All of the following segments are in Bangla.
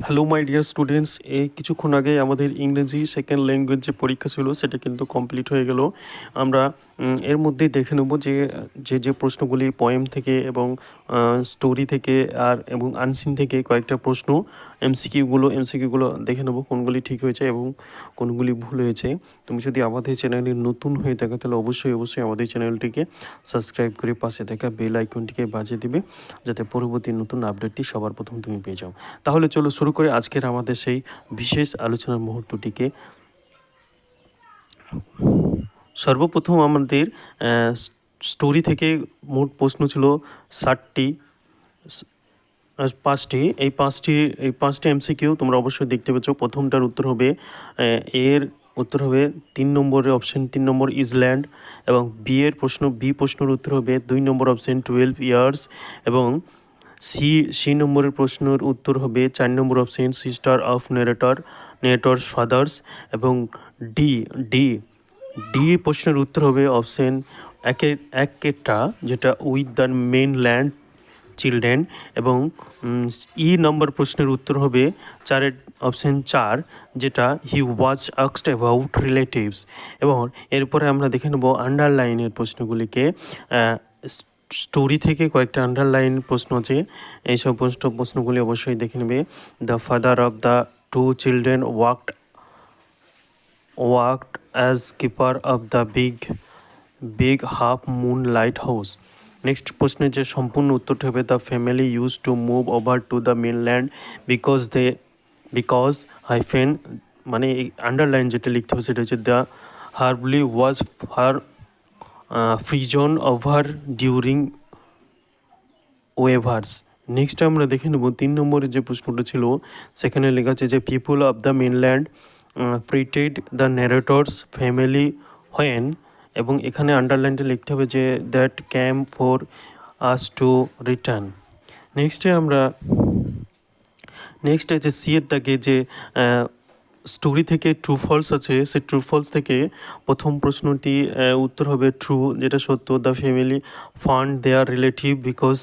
হ্যালো মাই ডিয়ার স্টুডেন্টস, এই কিছুক্ষণ আগে আমাদের ইংরেজি সেকেন্ড ল্যাঙ্গুয়েজ যে পরীক্ষা ছিল সেটা কিন্তু কমপ্লিট হয়ে গেল। আমরা এর মধ্যেই দেখে নেব যে যে প্রশ্নগুলি পোয়েম থেকে এবং স্টোরি থেকে এবং আনসিন থেকে কয়েকটা প্রশ্ন এমসিকিউগুলো দেখে নেব কোনগুলি ঠিক হয়েছে এবং কোনগুলি ভুল হয়েছে। তুমি যদি আমাদের চ্যানেলে নতুন হয়ে থাকো তাহলে অবশ্যই আমাদের চ্যানেলটিকে সাবস্ক্রাইব করে পাশে থাকা বেল আইকনটিকে বাজিয়ে দিবে, যাতে পরবর্তী নতুন আপডেটটি সবার প্রথম তুমি পেয়ে যাও। তাহলে চলো শুরু করে আজকের আমাদের সেই বিশেষ আলোচনার মুহূর্তটিকে। সর্বপ্রথম আমাদের স্টোরি থেকে মোট প্রশ্ন ছিল 60টি, পাঁচটি এমসিকিউ তোমরা অবশ্যই দেখতে পাচ্ছ। প্রথমটার উত্তর হবে এর উত্তর হবে 3 নম্বরের অপশন 3 নম্বর ইসল্যান্ড, এবং বি প্রশ্নের উত্তর হবে 2 নম্বর অপশন 12 ইয়ার্স, এবং সি নম্বরের প্রশ্নের উত্তর হবে 4 নম্বর অপশন সিস্টার অফ নেরেটরস ফাদার্স, এবং ডি ডি ডি প্রশ্নের উত্তর হবে অপশন একটা, যেটা উইথ দ্য মেইনল্যান্ড চিলড্রেন, এবং নম্বর প্রশ্নের উত্তর হবে অপশন 4, যেটা হি ওয়াজ আস্কড অ্যাবাউট রিলেটিভস। এবং এরপরে আমরা দেখে নেব আন্ডারলাইনের প্রশ্নগুলিকে। স্টোরি থেকে কয়েকটা আন্ডারলাইন প্রশ্ন আছে, এইসব প্রশ্নগুলি অবশ্যই দেখে নেবে। The father of the 2 children worked as keeper of the big half moon light house. Next প্রশ্নের যে সম্পূর্ণ উত্তরটি হবে the family use to move over to the mainland because hyphen, মানে আন্ডারলাইন যেটা লিখতে হবে সেটা হচ্ছে the harbour was her frozen over during winters. Next আমরা দেখে নেব 3 নম্বরের যে প্রশ্নটা ছিল, সেখানে লেখা আছে যে people of the mainland pitied the narrators family when, এবং এখানে আন্ডারলাইনটা লিখতে হবে যে that came for us to return. Next আছে সি এর দাগে যে স্টোরি থেকে ট্রু ফলস আছে, সেই ট্রু ফলস থেকে প্রথম প্রশ্নটি উত্তর হবে ট্রু, যেটা সত্য। The family fund their relative because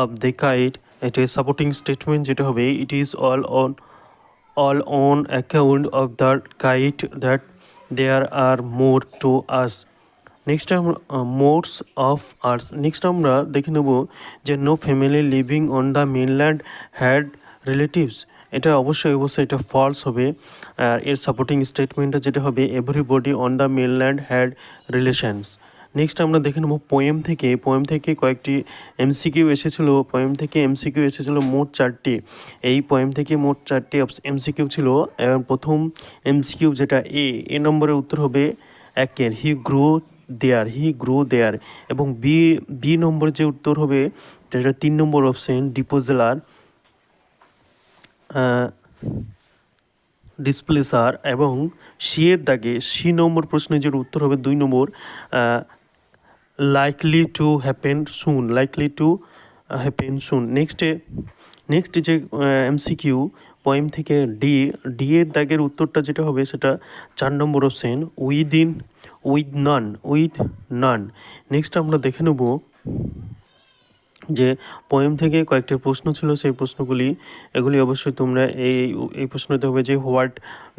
of the kite, এটা সাপোর্টিং স্টেটমেন্ট যেটা হবে it is all on account of the kite that there are more to us. Next modes of arts. Next আমরা দেখে নেব যে no family living on the mainland had relatives, এটা অবশ্যই এটা ফলস হবে। আর এর সাপোর্টিং স্টেটমেন্টটা যেটা হবে everybody on the mainland had relations. Next আমরা দেখে নেব পোয়েম থেকে কয়েকটি এমসিকিউ এসেছিলো মোট 4টি। এই পোয়েম থেকে মোট 4টি এমসিকিউ ছিল। প্রথম এমসিকিউ যেটা এ নম্বরের উত্তর হবে একের হি গ্রো দেয়ার, এবং বি নম্বর যে উত্তর হবে যেটা 3 নম্বর অপশন ডিসপ্লেসার, এবং সি নম্বর প্রশ্নের যে উত্তর হবে 2 নম্বর likely to happen soon. Next যে এমসিকিউ পোয়েম থেকে ডি এর দাগের উত্তরটা যেটা হবে সেটা 4 নম্বর অপশন উইথ নান। নেক্সট আমরা দেখে নেব যে পোয়েম থেকে কয়েকটা প্রশ্ন ছিল, সেই এগুলি অবশ্যই তোমরা এই প্রশ্নতে হবে যে what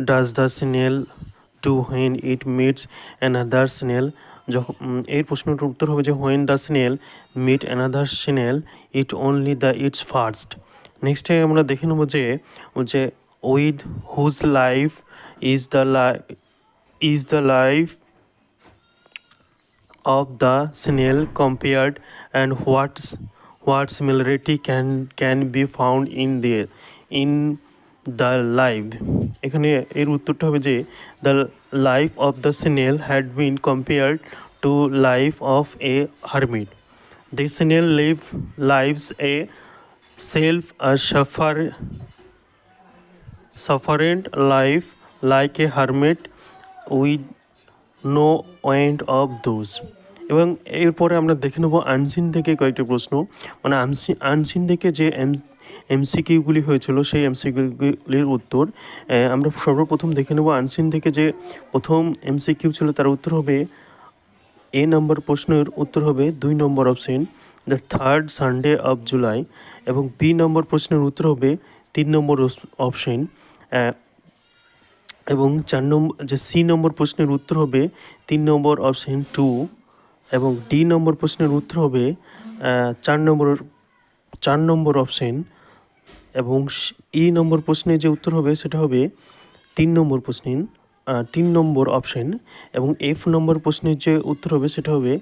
does the snail do when it meets another snail. যখন এই প্রশ্নটার উত্তর হবে যে when the snail meet another snail it only the its first. নেক্সটে আমরা দেখে নেব যে with whose life is the life of the snail compared, and what similarity can be found in the life। এখানে এর উত্তরটা হবে যে the life of the snail had been compared to life of a hermit. The snail lives a sufferant life like a hermit with no went of those. এবং এরপরে আমরা দেখে নেব আনসিন থেকে কয়েকটি প্রশ্ন, মানে আনসিন থেকে যে এমসিকিউগুলি হয়েছিল সেই এমসিকিউগুলির উত্তর। আমরা সর্বপ্রথম দেখে নেব আনসিন থেকে যে প্রথম এমসিকিউ ছিল তার উত্তর হবে এ নম্বর প্রশ্নের উত্তর হবে 2 নম্বর option the 3rd Sunday of July, এবং বি নম্বর প্রশ্নের উত্তর হবে 3 নম্বর অপশন এবং 4 নম্বর যে সি নম্বর প্রশ্নের উত্তর হবে 3 নম্বর অপশন 2 এবং ডি নম্বর প্রশ্নের উত্তর হবে 4 নম্বর অপশন এবং ই নম্বর প্রশ্নের যে উত্তর হবে সেটা হবে 3 নম্বর অপশন এবং এফ নম্বর প্রশ্নের যে উত্তর হবে সেটা হবে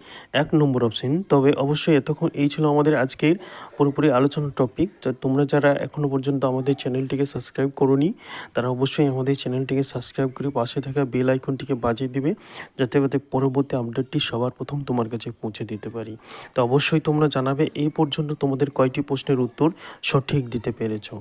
1 নম্বর অপশন। তবে অবশ্যই এতক্ষণ এই ছিল আমাদের আজকের পুরোপুরি আলোচনার টপিক। তোমরা যারা এখনও পর্যন্ত আমাদের চ্যানেলটিকে সাবস্ক্রাইব করোনি তারা অবশ্যই আমাদের চ্যানেলটিকে সাবস্ক্রাইব করে পাশে থাকা বেল আইকনটিকে বাজিয়ে দিবে, যাতে পরবর্তী আপডেটটি সবার প্রথম তোমার কাছে পৌঁছে দিতে পারি। তো অবশ্যই তোমরা জানাবে এই পর্যন্ত তোমাদের কয়টি প্রশ্নের উত্তর সঠিক দিতে পেরেছো।